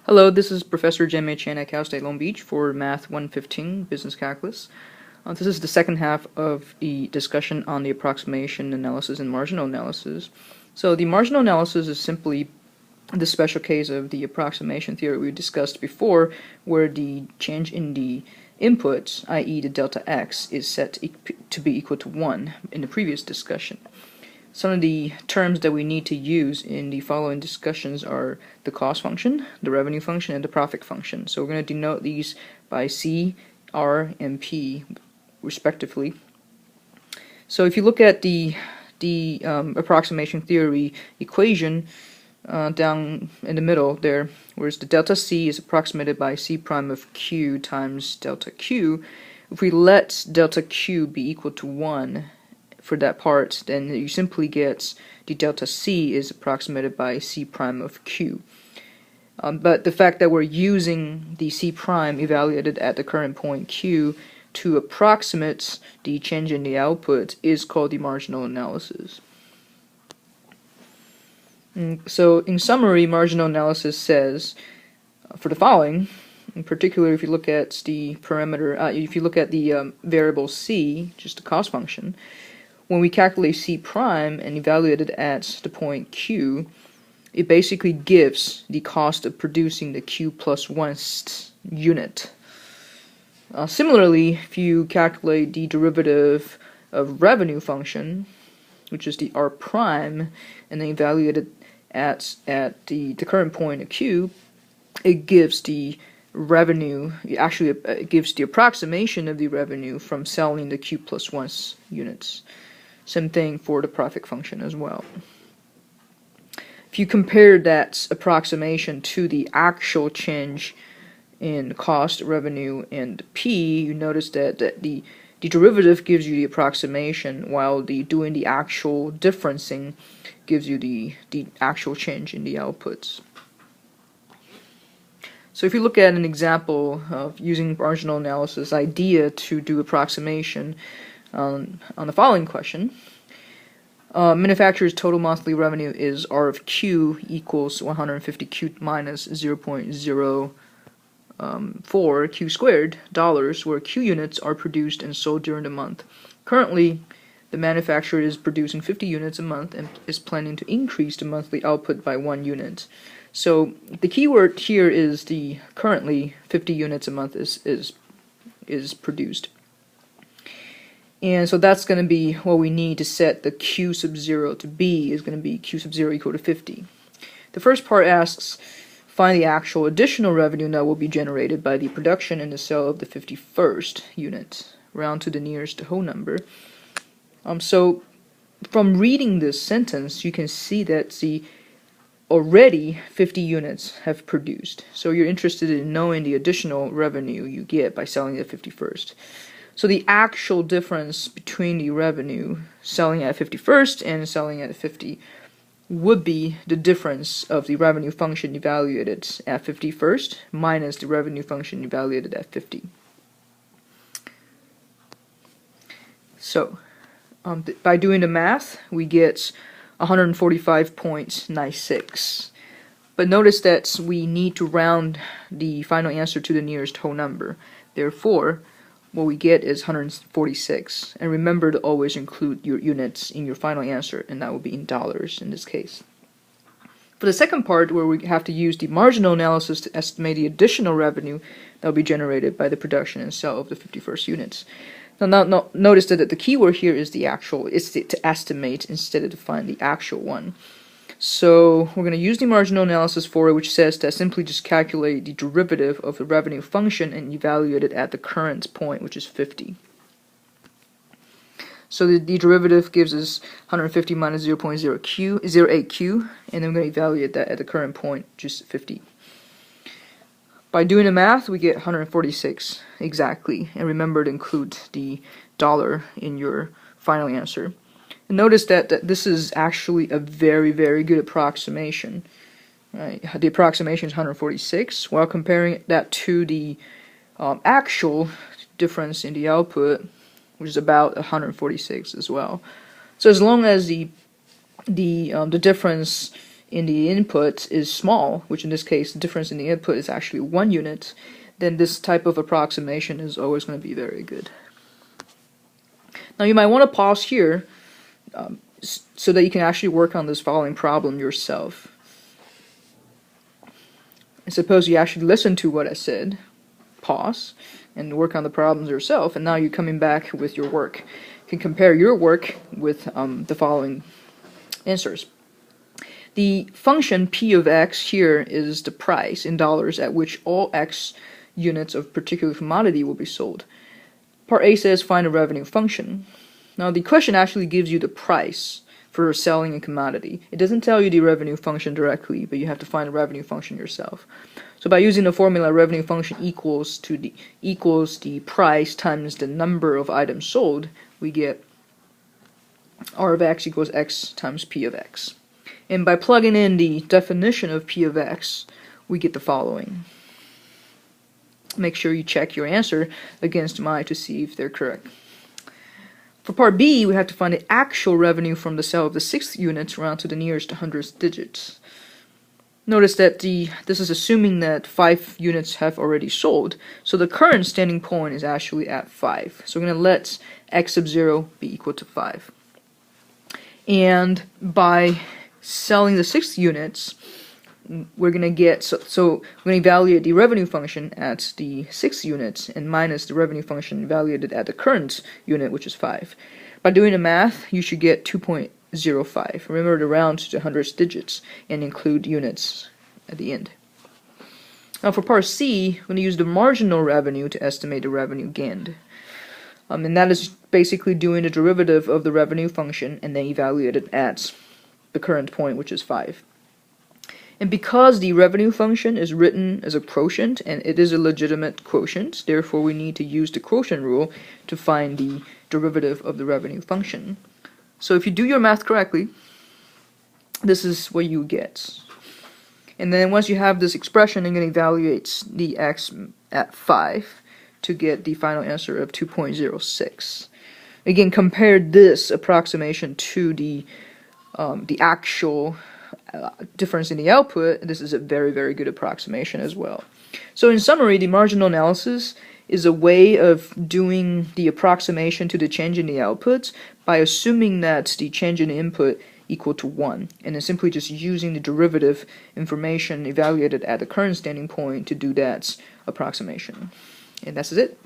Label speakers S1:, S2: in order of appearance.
S1: Hello, this is Professor Jen-Mei at Cal State Long Beach for Math 115, Business Calculus. This is the second half of the discussion on the approximation analysis and marginal analysis. So the marginal analysis is simply the special case of the approximation theory we discussed before, where the change in the input, i.e. the delta x, is set to be equal to 1 in the previous discussion. Some of the terms that we need to use in the following discussions are the cost function, the revenue function, and the profit function. So we're going to denote these by C, R, and P, respectively. So if you look at the approximation theory equation down in the middle there, whereas the delta C is approximated by C prime of Q times delta Q, if we let delta Q be equal to 1, for that part, then you simply get the delta C is approximated by C prime of Q. But the fact that we're using the C prime evaluated at the current point Q to approximate the change in the output is called the marginal analysis. So in summary, marginal analysis says for the following, in particular if you look at the parameter, if you look at the variable C, just the cost function, when we calculate C prime and evaluate it at the point Q, it basically gives the cost of producing the Q plus 1st unit. Similarly, if you calculate the derivative of revenue function, which is the R prime, and then evaluate it at the current point of Q, it gives the revenue, it gives the approximation of the revenue from selling the Q plus 1st units. Same thing for the profit function as well. If you compare that approximation to the actual change in cost, revenue, and P, you notice that the derivative gives you the approximation, while doing the actual differencing gives you the actual change in the outputs. So if you look at an example of using marginal analysis idea to do approximation, on the following question, manufacturer's total monthly revenue is R of Q equals 150 Q minus 0.04 Q squared dollars, where Q units are produced and sold during the month. Currently, the manufacturer is producing 50 units a month and is planning to increase the monthly output by 1 unit. So the key word here is the currently 50 units a month is produced. And so that's going to be what we need to set the Q sub 0 to be, is going to be Q sub 0 equal to 50. The first part asks, find the actual additional revenue that will be generated by the production and the sale of the 51st unit, round to the nearest whole number. So from reading this sentence, you can see that already 50 units have produced. So you're interested in knowing the additional revenue you get by selling the 51st. So the actual difference between the revenue selling at 51st and selling at 50 would be the difference of the revenue function evaluated at 51st minus the revenue function evaluated at 50. So by doing the math, we get 145.96. But notice that we need to round the final answer to the nearest whole number. Therefore, what we get is 146. And remember to always include your units in your final answer, and that will be in dollars in this case. For the second part, where we have to use the marginal analysis to estimate the additional revenue that will be generated by the production and sale of the 51st units. Now notice that the keyword here is the actual, it's to estimate instead of to find the actual one. So we're going to use the marginal analysis for it, which says that simply just calculate the derivative of the revenue function and evaluate it at the current point, which is 50. So the derivative gives us 150 minus 0.08 Q, and then we're going to evaluate that at the current point, which is 50. By doing the math, we get 146 exactly, and remember to include the dollar in your final answer. And notice that this is actually a very, very good approximation. Right? The approximation is 146, while comparing that to the actual difference in the output, which is about 146 as well. So as long as the difference in the input is small, which in this case the difference in the input is actually 1 unit, then this type of approximation is always going to be very good. Now you might want to pause here so that you can actually work on this following problem yourself. And suppose you actually listen to what I said, pause, and work on the problems yourself, and now you're coming back with your work. You can compare your work with the following answers. The function p of x here is the price in dollars at which all x units of particular commodity will be sold. Part A says find a revenue function. Now the question actually gives you the price for selling a commodity. It doesn't tell you the revenue function directly, but you have to find a revenue function yourself. So by using the formula revenue function equals the price times the number of items sold, we get R of x equals x times p of x. And by plugging in the definition of p of x, we get the following. Make sure you check your answer against mine to see if they're correct. For part B, we have to find the actual revenue from the sale of the 6th units round to the nearest 100th digits. Notice that this is assuming that 5 units have already sold, so the current standing point is actually at 5. So we're going to let x sub 0 be equal to 5. And by selling the 6th units, we're going to get, so we're going to evaluate the revenue function at the 6th unit and minus the revenue function evaluated at the current unit, which is 5. By doing the math, you should get 2.05. Remember to round to the 100th digits and include units at the end. Now for part C, we're going to use the marginal revenue to estimate the revenue gained. And that is basically doing the derivative of the revenue function and then evaluate it at the current point, which is 5. And because the revenue function is written as a quotient and it is a legitimate quotient, therefore we need to use the quotient rule to find the derivative of the revenue function. So if you do your math correctly, this is what you get. And then once you have this expression, you're going to evaluate the x at 5 to get the final answer of 2.06. Again, compare this approximation to the actual difference in the output. This is a very, very good approximation as well. So in summary, the marginal analysis is a way of doing the approximation to the change in the output by assuming that the change in the input equal to 1, and then simply just using the derivative information evaluated at the current standing point to do that approximation. And that's it.